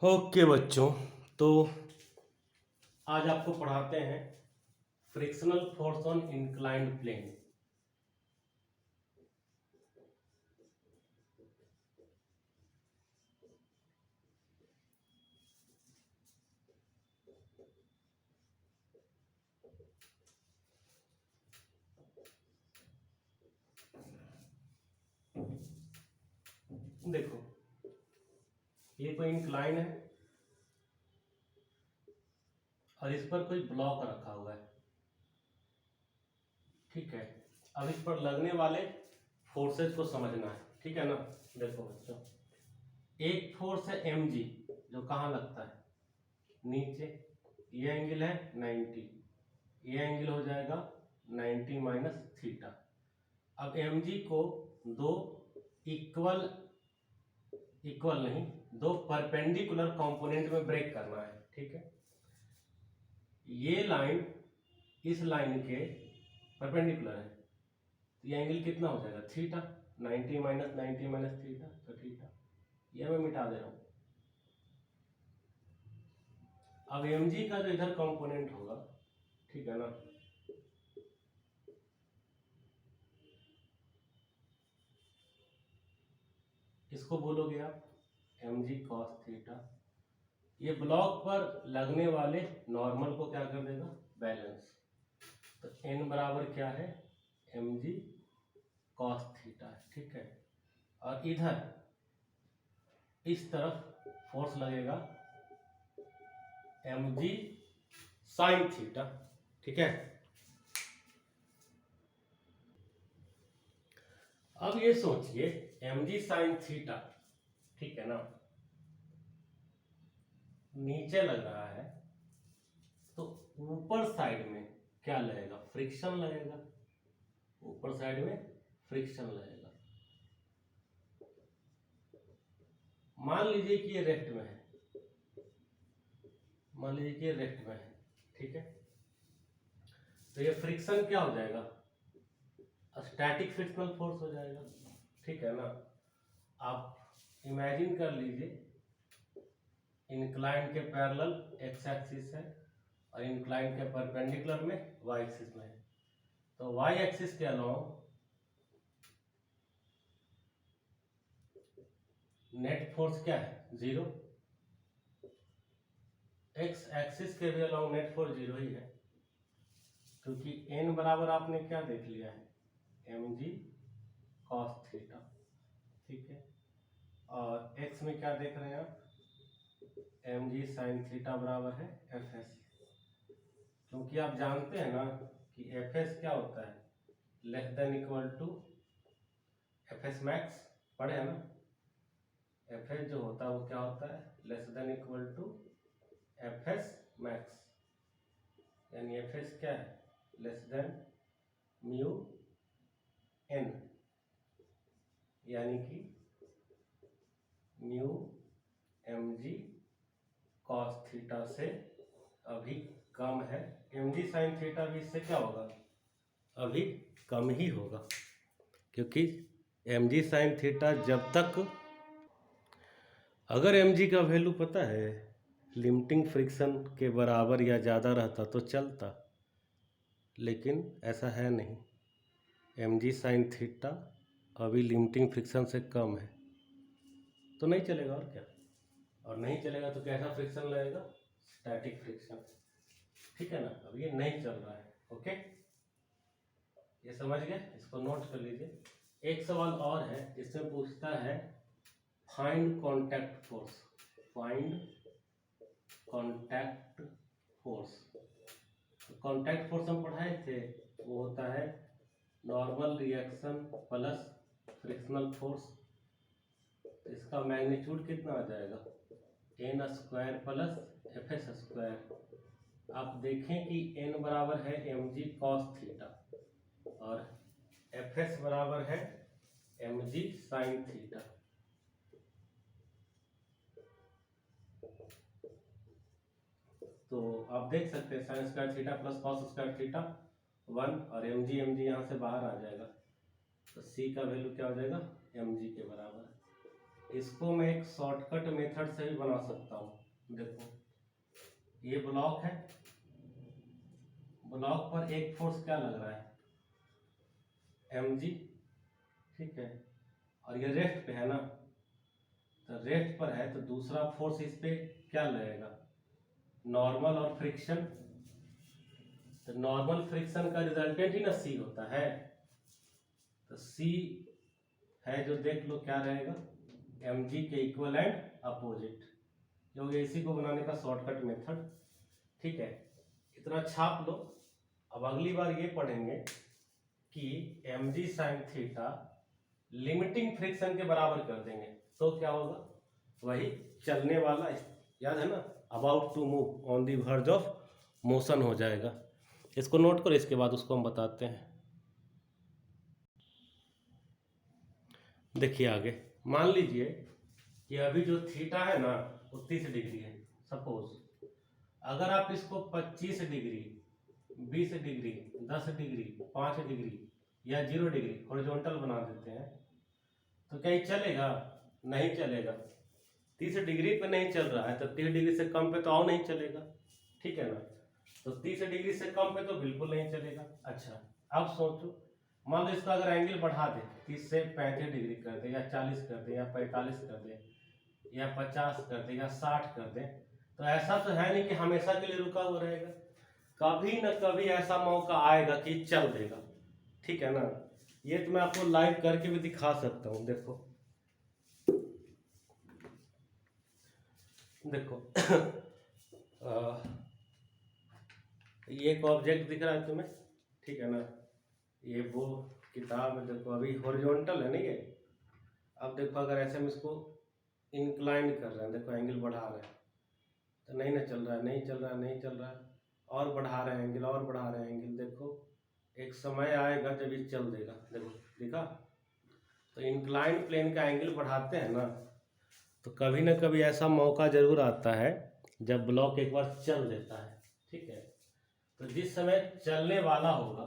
Okay बच्चों, तो आज आपको पढ़ाते हैं frictional force on inclined plane. देखो, ये कोई इंक्लाइन है और इस पर कोई ब्लॉक रखा हुआ है। ठीक है, अब इस पर लगने वाले फोर्सेस को समझना है। ठीक है ना। देखो बच्चों, एक फोर्स है mg, जो कहाँ लगता है, नीचे। ये एंगल है 90, ये एंगल हो जाएगा 90 माइनस थीटा। अब mg को दो इक्वल नहीं, दो परपेंडिकुलर कंपोनेंट में ब्रेक करना है। ठीक है, ये लाइन इस लाइन के परपेंडिकुलर है, तो ये एंगल कितना हो जाएगा, थीटा। 90 माइनस थीटा, तो थीटा। ये मैं मिटा दे रहा हूं। अब mg का जो इधर कंपोनेंट होगा, ठीक है ना, इसको बोलोगे आप mg cos थीटा। ये ब्लॉक पर लगने वाले नॉर्मल को क्या कर देगा, बैलेंस। तो n बराबर क्या है, mg cos थीटा है। ठीक है, और इधर इस तरफ फोर्स लगेगा mg sin थीटा। ठीक है, अब ये सोचिए mg sin थीटा, ठीक है ना, नीचे लग रहा है, तो ऊपर साइड में क्या लगेगा, फ्रिक्शन लगेगा। ऊपर साइड में फ्रिक्शन लगेगा। मान लीजिए कि ये रेस्ट में है, मान लीजिए कि ये रेस्ट में है। ठीक है, तो ये फ्रिक्शन क्या हो जाएगा, स्टैटिक फ्रिक्शनल फोर्स हो जाएगा। ठीक है ना। आप इमेजिन कर लीजिए, इंक्लाइन के पैरेलल एक्स एक्सिस है और इंक्लाइन के परपेंडिकुलर में वाई एक्सिस में है। तो वाई एक्सिस के अलोंग नेट फोर्स क्या है, 0। एक्स एक्सिस के भी अलोंग नेट फोर्स 0 ही है, क्योंकि n बराबर आपने क्या देख लिया है, mg cos थीटा। ठीक है, और x में क्या देख रहे हैं आप, mg sin थीटा बराबर है fs। क्योंकि आप जानते हैं ना कि fs क्या होता है, less than equal to fs max. पढ़े हैं ना, fs जो होता है वो क्या होता है, less than equal to fs max. यानी fs क्या है, लेस देन म्यू n, यानी कि म्यू mg cos थीटा से अभी कम है। mg sin थीटा भी इससे क्या होगा, अभी कम ही होगा, क्योंकि mg sin थीटा जब तक, अगर mg का वैल्यू पता है लिमिटिंग फ्रिक्शन के बराबर या ज़्यादा रहता तो चलता, लेकिन ऐसा है नहीं। mg sin थीटा अभी लिमिटिंग फ्रिक्शन से कम है, तो नहीं चलेगा। और क्या, और नहीं चलेगा तो कैसा फ्रिक्शन लगेगा, स्टैटिक फ्रिक्शन। ठीक है ना। अब ये नहीं चल रहा है। ओके, ये समझ गए, इसको नोट कर लीजिए। एक सवाल और है, इसमें पूछता है find contact force. Find contact force. Contact force हम पढ़ाए थे, वो होता है normal reaction plus frictional force. इसका मैग्नीट्यूड कितना आ जाएगा, N square plus F S square. आप देखें कि n बराबर है mg cos थीटा और fs बराबर है mg sin थीटा। तो आप देख सकते हैं sine square theta plus cos square theta 1, और mg यहाँ से बाहर आ जाएगा, तो c का वैल्यू क्या हो जाएगा, mg के बराबर। इसको मैं एक शॉर्टकट मेथड से भी बना सकता हूँ। देखो ये ब्लॉक है, ब्लॉक पर एक फोर्स क्या लग रहा है, mg, ठीक है, और ये रेस्ट पे है ना, तो रेस्ट पर है तो दूसरा फोर्स इस पे क्या लगेगा, नॉर्मल और फ्रिक्शन। तो नॉर्मल फ्रिक्शन का रिजल्टेंट ही ना सी होता है, तो सी है जो देख लो क्या रहेगा, mg के इक्वल एंड अपोजिट, जो इसी को बनाने का शॉर्टकट मेथड। ठीक है, इतना छाप लो। अब अगली बार ये पढ़ेंगे कि mg sin theta limiting friction के बराबर कर देंगे तो क्या होगा, वही चलने वाला, याद है ना, about to move on the verge of motion हो जाएगा। इसको नोट करो, इसके बाद उसको हम बताते हैं। देखिए आगे, मान लीजिए कि अभी जो थीटा है ना वो 30 डिग्री है। सपोज अगर आप इसको 25 डिग्री, 20 डिग्री, 10 डिग्री, 5 डिग्री या 0 डिग्री हॉरिजॉन्टल बना देते हैं तो क्या ये चलेगा, नहीं चलेगा। 30 डिग्री पे नहीं चल रहा है तो 30 डिग्री से कम पे तो और नहीं चलेगा, ठीक है ना। तो 30 डिग्री से कम पे तो बिल्कुल नहीं चलेगा। अच्छा अब सोचो, मान लो इसका अगर एंगल बढ़ा दे 30 से 35 डिग्री कर दे, या 40 कर दे, या 45 कर दे, या 50 कर दे, या 60 कर दे, तो ऐसा तो है नहीं कि हमेशा के लिए रुका हुआ रहेगा, कभी न कभी ऐसा मौका आएगा कि चल देगा, ठीक है ना। ये तो मैं आपको लाइव करके भी दिखा सकता हूँ। देखो देखो ये एक ऑब्जेक्ट दिख रहा है तुम्हें, ठीक है ना, ये वो किताब है। देखो अभी हॉरिजॉन्टल है ना ये, अब देखो अगर ऐसे हम इसको इंक्लाइन कर रहे हैं, देखो एंगल बढ़ा रहे हैं तो नहीं ना चल रहा है, नहीं चल रहा है, नहीं चल रहा है, और बढ़ा रहे हैं एंगल, और बढ़ा रहे हैं एंगल। देखो एक समय आएगा जब ये चल देगा। देखो देखा, तो इंक्लाइन प्लेन का एंगल बढ़ाते हैं ना तो कभी ना कभी ऐसा मौका जरूर आता है जब ब्लॉक एक बार चल देता है, ठीक है। तो जिस समय चलने वाला होगा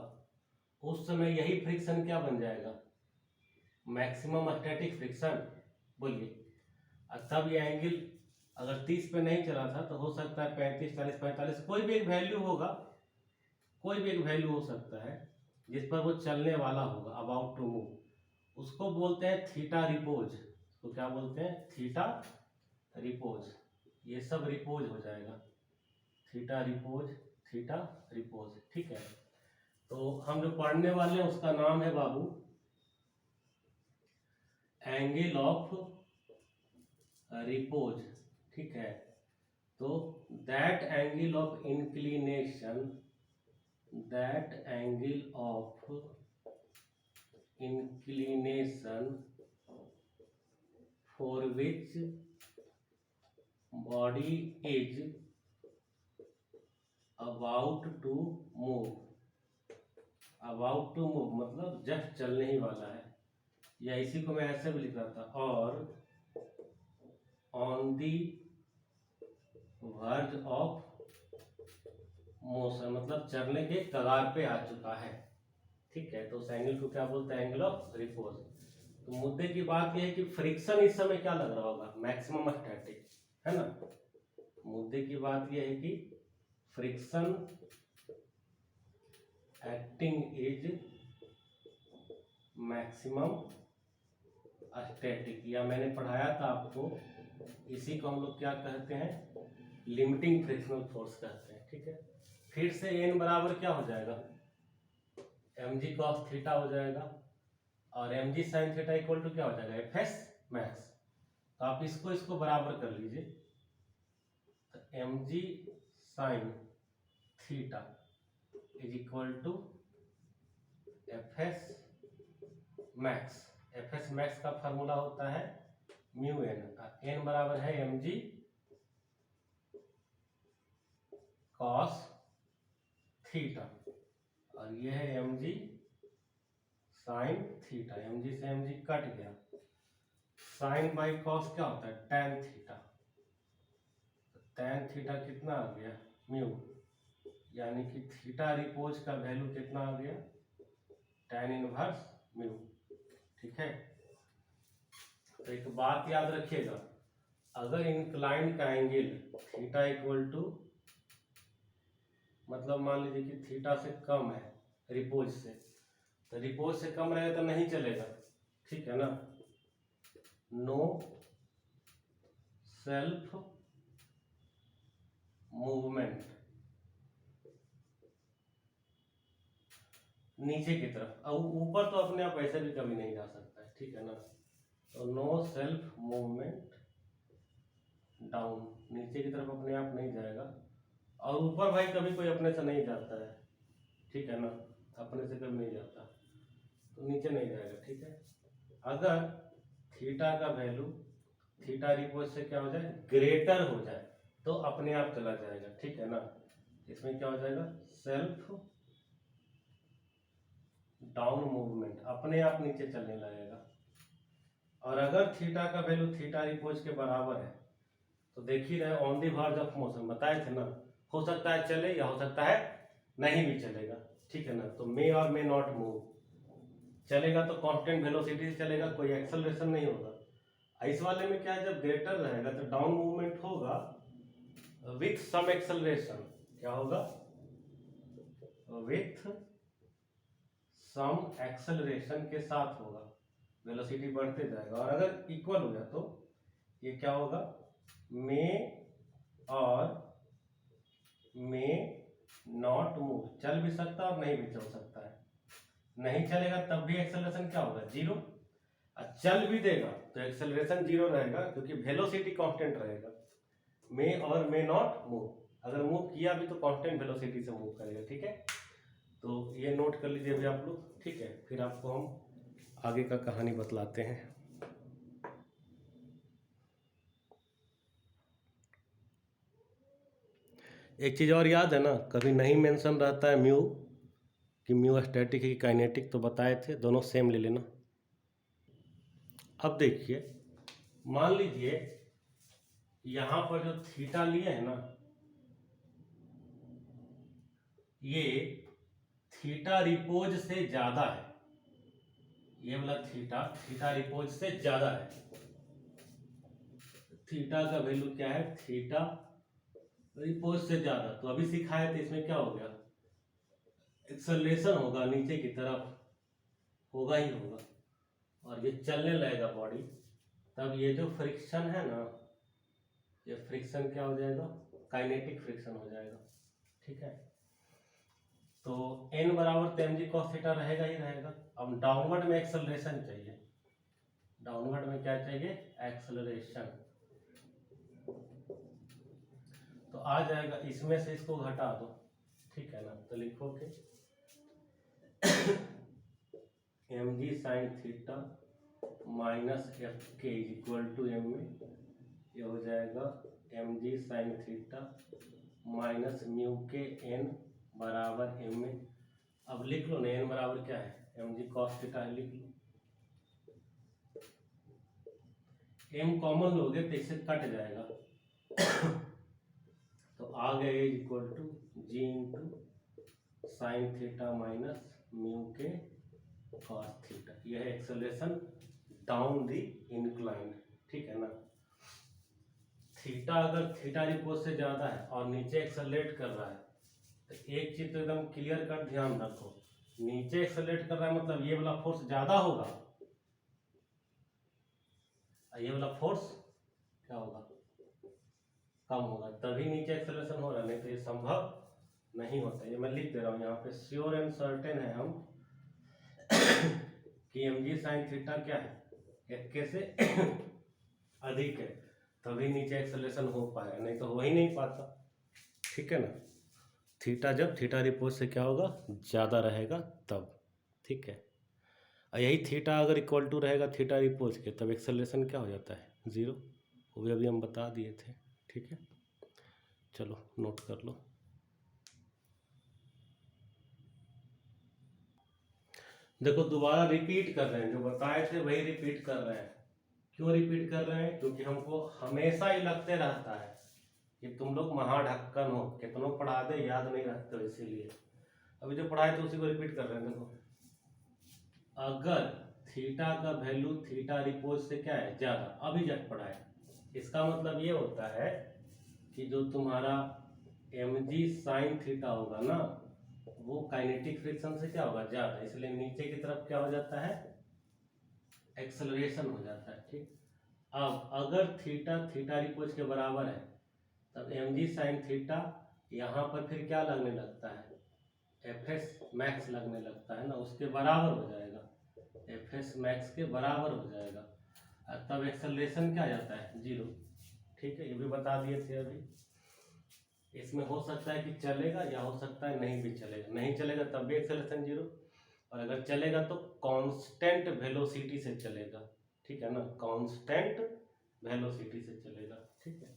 उस समय यही फ्रिक्शन क्या बन जाएगा, मैक्सिमम स्टैटिक फ्रिक्शन। बोलिए, तब ये एंगल अगर 30 पे नहीं चला था तो हो सकता है 35, 40, 45, कोई भी एक वैल्यू होगा, कोई भी एक वैल्यू हो सकता है जिस पर वो चलने वाला होगा, अबाउट टू मूव, उसको बोलते हैं थीटा रिपोज। तो क्या बोलते हैं, थीटा रिपोज। ये सब रिपोज हो जाएगा, थीटा रिपोज, थीटा रिपोज, ठीक है। तो हम जो पढ़ने वाले हैं उसका नाम है बाबू एंगल ऑफ रिपोज, ठीक है। तो that angle of inclination, that angle of inclination for which body is about to move, about to move मतलब जस्ट चलने ही वाला है, या इसी को मैं ऐसे भी लिख रहा था, और on the verge of motion मतलब चलने के कगार पे आ चुका है, ठीक है। तो उस एंगल को क्या बोलते हैं, एंगल ऑफ रिपोज। तो मुद्दे की बात यह है कि फ्रिक्शन इस समय क्या लग रहा होगा, मैक्सिमम स्टैटिक, है ना। मुद्दे की बात यह है कि friction acting is maximum static, या मैंने पढ़ाया था आपको, इसी को हम लोग क्या कहते हैं, लिमिटिंग फ्रिक्शनल फोर्स कहते हैं, ठीक है। फिर से एन बराबर क्या हो जाएगा, mg cos थीटा हो जाएगा, और mg sin theta equal to क्या हो जाएगा, fs मैक्स। तो आप इसको बराबर कर लीजिए, तो mg sin theta is equal to fs max. fs max का फार्मूला होता है म्यू एन, n बराबर है mg cos थीटा, और ये है mg sin थीटा, mg से mg कट गया, sin बाई cos क्या होता है, tan थीटा। tan थीटा कितना आ गया, म्यू, यानी कि थीटा रिपोज का वैल्यू कितना आ गया, tan इनवर्स म्यू, ठीक है। तो एक बात याद रखिएगा, अगर इंक्लाइंड का एंगल थीटा इक्वल टू, मतलब मान लीजिए कि थीटा से कम है रिपोज से, तो रिपोज से कम रहेगा तो नहीं चलेगा, ठीक है ना। नो सेल्फ मूवमेंट नीचे की तरफ, अब ऊपर तो अपने आप ऐसे भी कभी नहीं जा सकता है, ठीक है ना। तो नो सेल्फ मूवमेंट डाउन, नीचे की तरफ अपने आप नहीं जाएगा, और ऊपर भाई कभी कोई अपने से नहीं जाता है, ठीक है ना, अपने से कभी नहीं जाता, तो नीचे नहीं जाएगा, ठीक है। अगर थीटा का वैल्यू थीटा रिपोज से क्या हो जाए, ग्रेटर हो जाए, तो अपने आप चला जाएगा, ठीक है ना। इसमें क्या हो जाएगा, सेल्फ डाउन मूवमेंट, अपने आप नीचे चलने लगेगा। और अगर थीटा का वैल्यू थीटा रिपोज के बराबर है, तो देख ही रहे on the verge of motion, बताए थे ना, हो सकता है चले या हो सकता है नहीं भी चलेगा, ठीक है ना। तो मे और मे नॉट मूव, चलेगा तो कांस्टेंट वेलोसिटी से चलेगा, कोई एक्सेलरेशन नहीं होगा। इस वाले में क्या है, जब ग्रेटर रहेगा तो डाउन मूवमेंट होगा विथ सम एक्सेलरेशन, क्या होगा, विथ सम एक्सेलरेशन के साथ होगा, वेलोसिटी बढ़ते जाएगा। और अगर इक्वल हो गया तो ये क्या होगा, मे और मे नॉट मूव, चल भी सकता है और नहीं भी चल सकता है, नहीं चलेगा तब भी एक्सेलरेशन क्या होगा, जीरो, और चल भी देगा तो एक्सेलरेशन जीरो रहेगा, क्योंकि वेलोसिटी कांस्टेंट रहेगा। मे और मे नॉट मूव, अगर मूव किया भी तो कांस्टेंट वेलोसिटी से मूव करेगा, ठीक है। तो ये नोट कर लीजिए अभी आप लोग, ठीक है। फिर आपको हम आगे का कहानी बतलाते हैं। एक चीज़ और याद है ना, कभी नहीं मेंशन रहता है म्यू, कि म्यू स्टैटिक है कि काइनेटिक, तो बताए थे, दोनों सेम ले लेना। अब देखिए, मान लीजिए यहां पर जो थीटा लिए है ना, ये थीटा रिपोज से ज्यादा है, ये वाला थीटा रिपोज से ज्यादा है। थीटा का वैल्यू क्या है, थीटा रिपोज से ज्यादा, तो अभी सिखाए थे, इसमें क्या हो गया, एक्सेलरेशन होगा नीचे की तरफ, होगा ही होगा, और ये चलने लगेगा बॉडी, तब ये जो फ्रिक्शन है ना, ये फ्रिक्शन क्या हो जाएगा, काइनेटिक फ्रिक्शन हो जाएगा, ठीक है। तो n बराबर तो mg cos थीटा रहेगा ही रहेगा। अब डाउनवर्ड में एक्सेलरेशन चाहिए, डाउनवर्ड में क्या चाहिए, एक्सेलरेशन, तो आ जाएगा, इसमें से इसको घटा दो, ठीक है ना। तो लिखो कि mg sin theta minus F के इज इक्वल टू एम में, ये हो जाएगा mg sin theta minus mu के n बराबर m में। अब लिख लो ना, n बराबर क्या है, mg cos थीटा है, लिख लो। m कॉमन लोगे तो इससे कट जाएगा, तो आ गए equal to g into sine theta minus mu K cos theta, यह है एक्सेलरेशन डाउन दी इंक्लाइन, ठीक है ना। थीटा अगर थीटा रिपोज से ज्यादा है और नीचे एक्सेलरेट कर रहा है, तो एक चीज तो एकदम क्लियर कर ध्यान रखो, नीचे एक्सेलरेट कर रहा है मतलब ये वाला फोर्स ज्यादा होगा, ये वाला फोर्स क्या होगा, कम होगा, तभी नीचे एक्सेलरेशन हो रहा है, नहीं तो ये संभव नहीं होता। ये मैं लिख दे रहा हूँ यहाँ पे, श्योर एंड सर्टेन है हम कि mg sin थीटा क्या है, एक के से अधिक है, तभी नीचे एक्सेलरेशन हो पाएगा, नहीं तो हो ही नहीं पाता, ठीक है ना। थीटा जब थीटा रिपोज से क्या होगा, ज़्यादा रहेगा तब, ठीक है। और यही थीटा अगर इक्वल टू रहेगा थीटा रिपोज के, तब एक्सेलरेशन क्या हो जाता है, ज़ीरो, वो भी अभी हम बता दिए थे, ठीक है। चलो नोट कर लो। देखो दोबारा रिपीट कर रहे हैं, जो बताए थे वही रिपीट कर रहे हैं। क्यों रिपीट कर रहे हैं, क्योंकि हमको हमेशा ही लगते रहता है कि तुम लोग महाढक्कन हो, कितनों पढ़ा दे याद नहीं रखते हो, इसीलिए अभी जो पढ़ाए थे उसी को रिपीट कर रहे हैं। देखो अगर थीटा का वैल्यू थीटा रिपोज से क्या है, ज़्यादा, अभी जब पढ़ा है। इसका मतलब ये होता है कि जो तुम्हारा mg साइन थीटा होगा ना, वो काइनेटिक फ्रिक्शन से क्या होगा, ज़्यादा, इसलिए नीचे की तरफ क्या हो जाता है, एक्सेलरेशन हो जाता है। ठीक, अब अगर थीटा थीटा रिपोज के बराबर है तब mg साइन थीटा यहाँ पर फिर क्या लगने लगता है, fs मैक्स लगने लगता है ना, उसके बराबर हो जाएगा, fs मैक्स के बराबर हो जाएगा, और तब एक्सेलरेशन क्या आ जाता है, 0। ठीक है, ये भी बता दिए थे अभी। इसमें हो सकता है कि चलेगा या हो सकता है नहीं भी चलेगा, नहीं चलेगा तब भी एक्सेलरेशन 0, और अगर चलेगा तो कांस्टेंट वेलोसिटी से चलेगा। ठीक है ना, कांस्टेंट वेलोसिटी से चलेगा। ठीक है,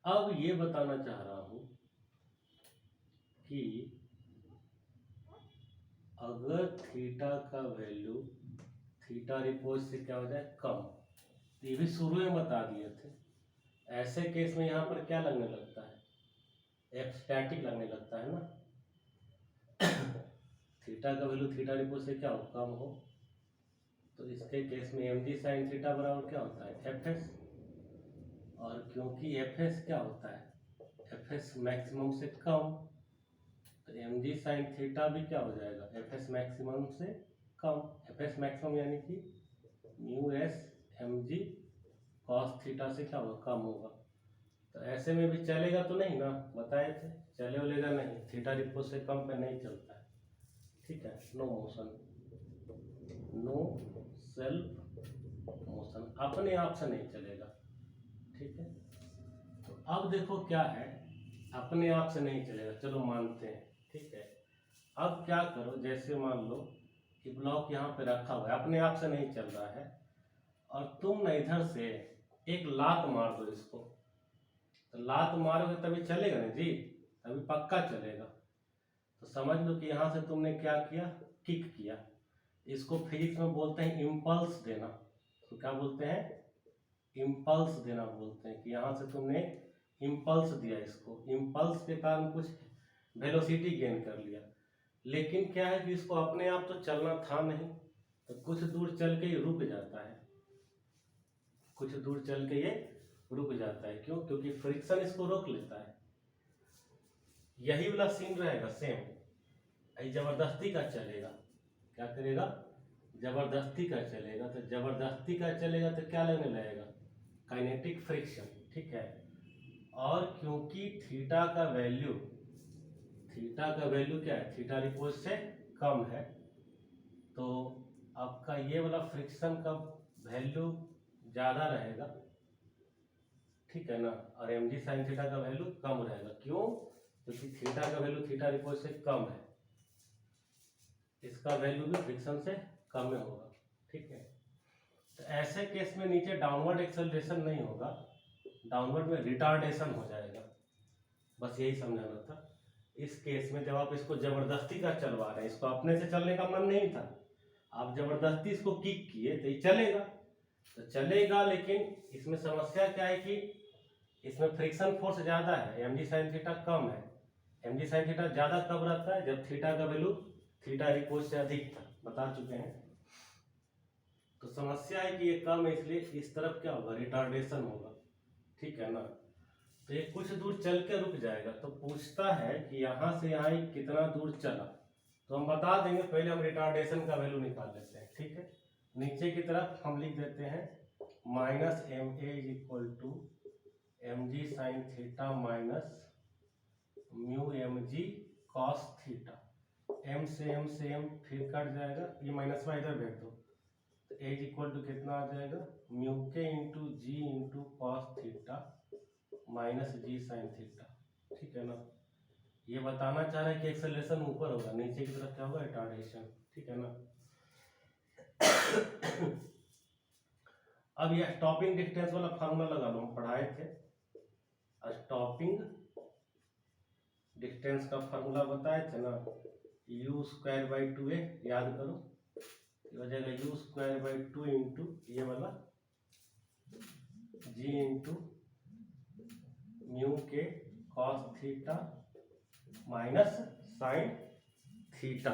अब ये बताना चाह रहा हूं कि अगर थीटा का वैल्यू थीटा रिपोज से क्या हो जाए, कम, ये भी शुरू में बता दिए थे। ऐसे केस में यहाँ पर क्या लगने लगता है, एफ स्टैटिक लगने लगता है ना। थीटा का वैल्यू थीटा रिपोज से क्या हो, कम हो, तो इसके केस में mg साइन थीटा बराबर क्या होता है, fs, और क्योंकि fs क्या होता है, fs मैक्सिमम से कम, तो mg साइन थीटा भी क्या हो जाएगा, fs मैक्सिमम से कम। fs मैक्सिमम यानी कि mu S mg cos theta से क्या होगा, कम होगा। तो ऐसे में भी चलेगा तो नहीं ना, बताए थे, चले वलेगा नहीं, थीटा रिपोज से कम पे नहीं चलता है। ठीक है, no motion, no self motion, अपने आप से नहीं चलेगा। ठीक है, तो अब देखो क्या है, अपने आप से नहीं चलेगा, चलो मानते हैं। ठीक है, अब क्या करो, जैसे मान लो कि ब्लॉक यहाँ पे रखा हुआ है, अपने आप से नहीं चल रहा है, और तुम ना इधर से एक लात मार दो इसको, तो लात मारोगे तभी चलेगा ना जी, तभी पक्का चलेगा। तो समझ लो कि यहाँ से तुमने क्या किया, किक किया। इसको फिजिक्स में बोलते हैं इम्पल्स देना। तो क्या बोलते हैं, इम्पल्स देना बोलते हैं, कि यहाँ से तुमने इम्पल्स दिया, इसको इम्पल्स के कारण कुछ वेलोसिटी गेन कर लिया। लेकिन क्या है कि इसको अपने आप तो चलना था नहीं, तो कुछ दूर चल के ये रुक जाता है, कुछ दूर चल के ये रुक जाता है। क्यों, क्योंकि फ्रिक्शन इसको रोक लेता है। यही वाला सीन रहेगा सेम, जबरदस्ती का चलेगा, क्या करेगा, जबरदस्ती का चलेगा, तो जबरदस्ती का चलेगा तो क्या लगने लगेगा, काइनेटिक फ्रिक्शन। ठीक है, और क्योंकि थीटा का वैल्यू क्या है, थीटा रिपोज से कम है, तो आपका ये वाला फ्रिक्शन का वैल्यू ज़्यादा रहेगा। ठीक है ना, और mg साइन थीटा का वैल्यू कम रहेगा। क्यों, क्योंकि थीटा का वैल्यू थीटा रिपोज से कम है, इसका वैल्यू भी फ्रिक्शन से कम में होगा। ठीक है, तो ऐसे केस में नीचे डाउनवर्ड एक्सेलरेशन नहीं होगा, डाउनवर्ड में रिटार्डेशन हो जाएगा। बस यही समझाना था। इस केस में जब आप इसको जबरदस्ती का चलवा रहे हैं, इसको अपने से चलने का मन नहीं था, आप जबरदस्ती इसको किक किए तो ये चलेगा, तो चलेगा। लेकिन इसमें समस्या क्या है कि इसमें फ्रिक्शन फोर्स ज़्यादा है, mg साइन थीटा कम है। mg साइन थीटा ज़्यादा कब रहता है, जब थीटा का वैल्यू थीटा रिपोज से अधिक था, बता चुके हैं। तो समस्या है कि ये कम है, इसलिए इस तरफ क्या होगा, रिटार्डेशन होगा। ठीक है ना, तो ये कुछ दूर चल के रुक जाएगा। तो पूछता है कि यहाँ से यहाँ कितना दूर चला, तो हम बता देंगे, पहले हम रिटार्डेशन का वैल्यू निकाल लेते हैं। ठीक है, नीचे की तरफ हम लिख देते हैं minus M A is equal to M ji sine theta minus mu M ji cos theta. M से एम फिर कट जाएगा, ये माइनस में इधर भेज दो, तो ए इज इक्वल टू कितना आ जाएगा, म्यू के इंटू जी into cos theta minus g sine theta. ठीक है ना, ये बताना चाह रहा है कि एक्सेलरेशन ऊपर होगा, नीचे की तरफ क्या होगा, रिटार्डेशन। ठीक है ना, अब ये स्टॉपिंग डिस्टेंस वाला फार्मूला लगा लो, हम पढ़ाए थे। स्टॉपिंग डिस्टेंस का फार्मूला बताए थे ना, यू स्क्वायर बाई 2a, याद करो, ये हो जाएगा यू स्क्वायर बाई 2 इंटू ये वाला जी इंटू म्यू के cos theta minus sine theta.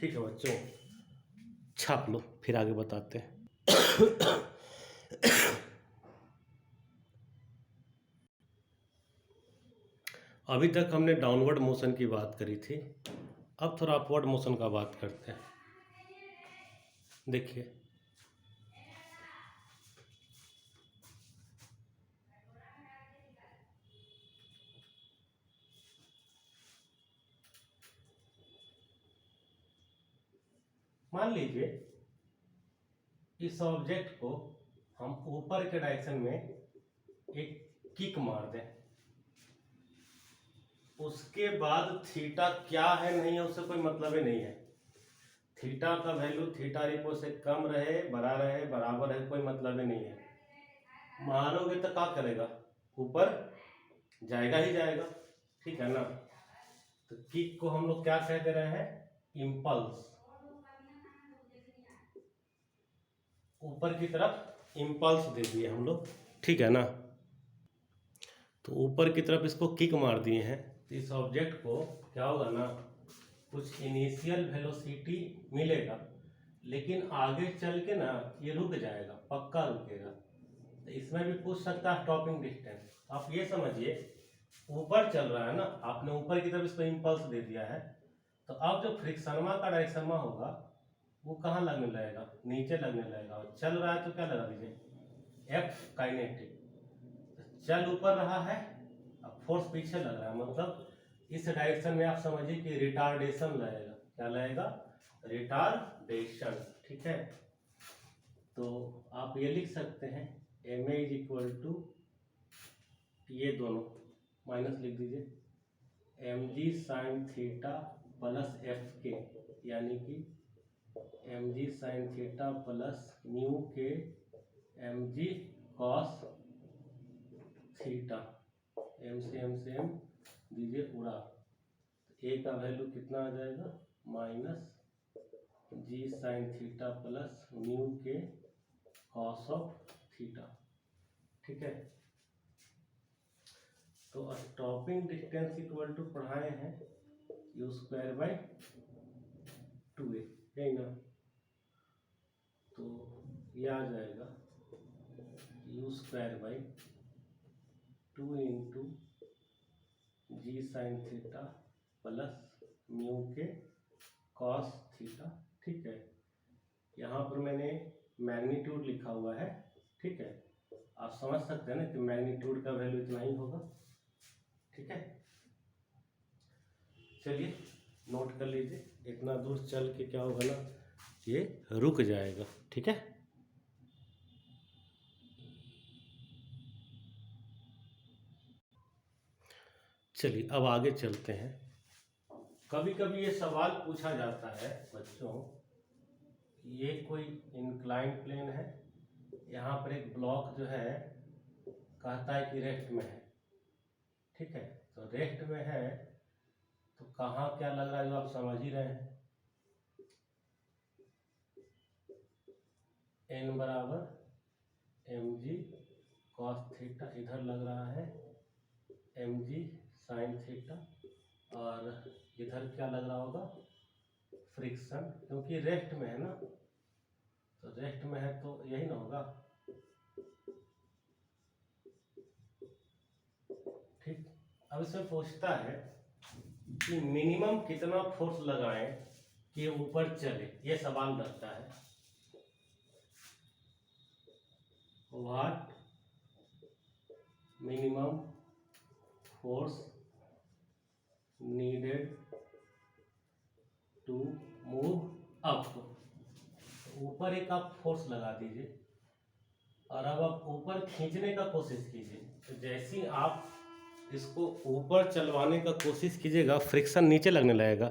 ठीक है बच्चों, छाप लो फिर आगे बताते हैं। अभी तक हमने डाउनवर्ड मोशन की बात करी थी, अब थोड़ा अपवर्ड मोशन का बात करते हैं। देखिए मान लीजिए इस ऑब्जेक्ट को हम ऊपर के डायरेक्शन में एक किक मार दें, उसके बाद थीटा क्या है नहीं है उससे कोई मतलब ही नहीं है। थीटा का वैल्यू थीटा रिपो से कम रहे, बड़ा रहे, बराबर है, कोई मतलब ही नहीं है। मारोगे तो क्या करेगा, ऊपर जाएगा ही जाएगा, ठीक है ना। तो किक को हम लोग क्या कह दे रहे हैं, इम्पल्स, ऊपर की तरफ इम्पल्स दे दिए हम लोग, ठीक है ना। तो ऊपर की तरफ इसको किक मार दिए हैं, तो इस ऑब्जेक्ट को क्या होगा ना, कुछ इनिशियल वेलोसिटी मिलेगा, लेकिन आगे चल के ना ये रुक जाएगा, पक्का रुकेगा। तो इसमें भी पूछ सकता है स्टॉपिंग डिस्टेंस। आप ये समझिए ऊपर चल रहा है ना, आपने ऊपर की तरफ इसको इम्पल्स दे दिया है, तो अब जो फ्रिक्शनमा का डायरेक्शनमा होगा वो कहाँ लगने लगेगा, नीचे लगने लगेगा। और चल रहा है तो क्या लगा दीजिए, एफ काइनेटिक। चल ऊपर रहा है, अब फोर्स पीछे लग रहा है, मतलब इस डायरेक्शन में आप समझिए कि रिटार्डेशन लगेगा। क्या लगेगा, रिटार्डेशन, ठीक है। तो आप ये लिख सकते हैं m A is equal to, ये दोनों माइनस लिख दीजिए, एम जी sine theta plus f k, यानी कि एम जी sine theta plus mu k m जी कॉस थीटा, एम से एम दीजिए उड़ा, ए का वैल्यू कितना आ जाएगा, minus g sine theta plus mu के कॉस ऑफ थीटा, ठीक है। तो स्टॉपिंग डिस्टेंस इक्वल टू पढ़ाए हैं यू स्क्वायर बाई 2a, है ना। तो ये आ जाएगा U square by 2 into G sine theta plus mu के कॉस थीटा, ठीक है। यहाँ पर मैंने मैग्नीट्यूड लिखा हुआ है, ठीक है। आप समझ सकते हैं ना कि मैग्नीट्यूड का वैल्यू इतना ही होगा, ठीक है। चलिए नोट कर लीजिए, इतना दूर चल के क्या होगा ना, ये रुक जाएगा, ठीक है। चलिए अब आगे चलते हैं। कभी कभी ये सवाल पूछा जाता है बच्चों, ये कोई इंक्लाइन प्लेन है, यहाँ पर एक ब्लॉक जो है कहता है कि रेस्ट में है, ठीक है। तो रेस्ट में है तो कहाँ क्या लग रहा है जो आप समझ ही रहे हैं, एन बराबर एम जी कॉस थीटा, इधर लग रहा है एम जी साइन थीटा, और इधर क्या लग रहा होगा, फ्रिक्शन, क्योंकि रेस्ट में है ना, तो रेस्ट में है तो यही ना होगा, ठीक। अब इसमें पूछता है कि मिनिमम कितना फोर्स लगाएं कि ऊपर चले, ये सवाल रहता है। What minimum force needed to move up, ऊपर एक आप फोर्स लगा दीजिए, और अब आप ऊपर खींचने का कोशिश कीजिए। तो जैसे ही आप इसको ऊपर चलवाने का कोशिश कीजिएगा, फ्रिक्शन नीचे लगने लगेगा।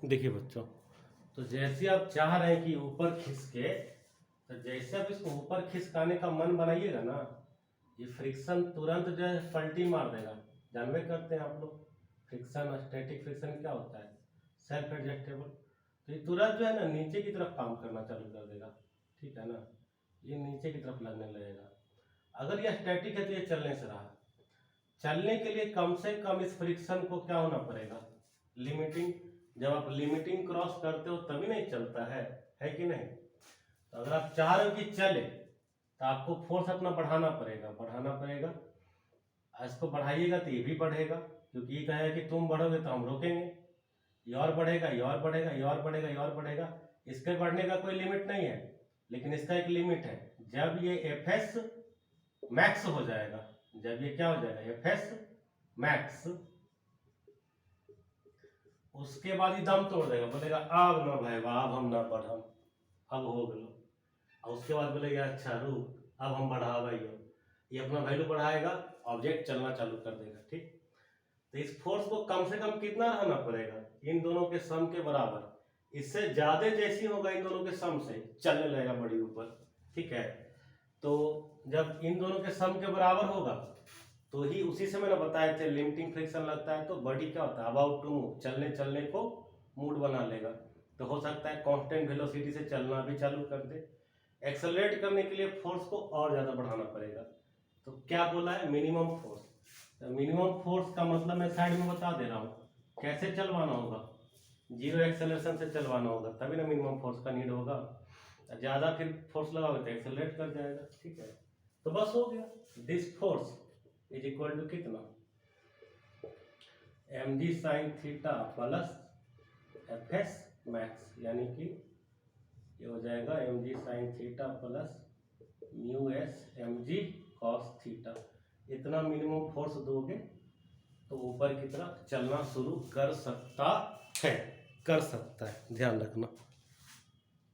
देखिए बच्चों, तो जैसे आप चाह रहे हैं कि ऊपर खिसके, तो जैसे आप इसको ऊपर खिसकाने का मन बनाइएगा ना, ये फ्रिक्शन तुरंत जो है पलटी मार देगा। जानवे करते हैं आप लोग, फ्रिक्शन, स्टैटिक फ्रिक्शन क्या होता है, सेल्फ एडजस्टेबल। तो ये तुरंत जो है ना नीचे की तरफ काम करना चालू कर देगा, ठीक है ना, ये नीचे की तरफ लगने लगेगा। अगर यह स्टैटिक है तो ये चलने से रहा, चलने के लिए कम से कम इस फ्रिक्शन को क्या होना पड़ेगा, लिमिटिंग जब आप लिमिटिंग क्रॉस करते हो तभी नहीं चलता है कि नहीं। तो अगर आप चाह रहे हो कि चले तो आपको फोर्स अपना बढ़ाना पड़ेगा। इसको बढ़ाइएगा तो ये भी बढ़ेगा, क्योंकि ये कहेगा कि तुम बढ़ोगे तो हम रोकेंगे। ये और बढ़ेगा, ये और बढ़ेगा, ये और बढ़ेगा, ये और बढ़ेगा। इसके बढ़ने का कोई लिमिट नहीं है, लेकिन इसका एक लिमिट है। जब ये एफएस मैक्स हो जाएगा, जब ये क्या हो जाएगा, एफएस मैक्स, उसके बाद ही दम तोड़ देगा, बोलेगा अब ना भाई, अब हम ना बढ़म, अब हो गलो। और उसके बाद बोलेगा अच्छा रुक, अब हम बढ़ावा ही हो। ये अपना वैल्यू बढ़ाएगा, ऑब्जेक्ट चलना चालू कर देगा। ठीक, तो इस फोर्स को कम से कम कितना रहना पड़ेगा, इन दोनों के सम के बराबर। इससे ज्यादा जैसी होगा इन दोनों के सम से, चलने लगेगा बड़ी ऊपर। ठीक है, तो जब इन दोनों के सम के बराबर होगा तो ही, उसी से मैंने बताए थे लिमिटिंग फ्रिक्शन लगता है तो बॉडी क्या होता है, अबाउट टू मूव, चलने को मूड बना लेगा। तो हो सकता है कांस्टेंट वेलोसिटी से चलना भी चालू कर दे। एक्सेलरेट करने के लिए फोर्स को और ज्यादा बढ़ाना पड़ेगा। तो क्या बोला है, मिनिमम फोर्स। तो मिनिमम फोर्स का मतलब मैं साइड में बता दे रहा हूँ, कैसे चलवाना होगा, जीरो एक्सेलरेशन से चलवाना होगा, तभी ना मिनिमम फोर्स का नीड होगा। ज्यादा फिर फोर्स लगाओगे तो एक्सेलरेट कर जाएगा। ठीक है, तो बस हो गया। This force is equal to कितना, mg sin theta plus fs max, यानी कि ये हो जाएगा mg sin theta plus mu S mg cos theta. इतना मिनिमम फोर्स दोगे तो ऊपर की तरफ चलना शुरू कर सकता है, ध्यान रखना।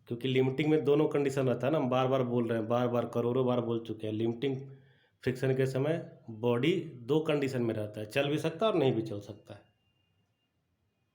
क्योंकि लिमिटिंग में दोनों कंडीशन रहता है ना, हम बार बार बोल रहे हैं, बार करोड़ों बार बोल चुके हैं। लिमिटिंग फ्रिक्शन के समय बॉडी दो कंडीशन में रहता है, चल भी सकता है और नहीं भी चल सकता है।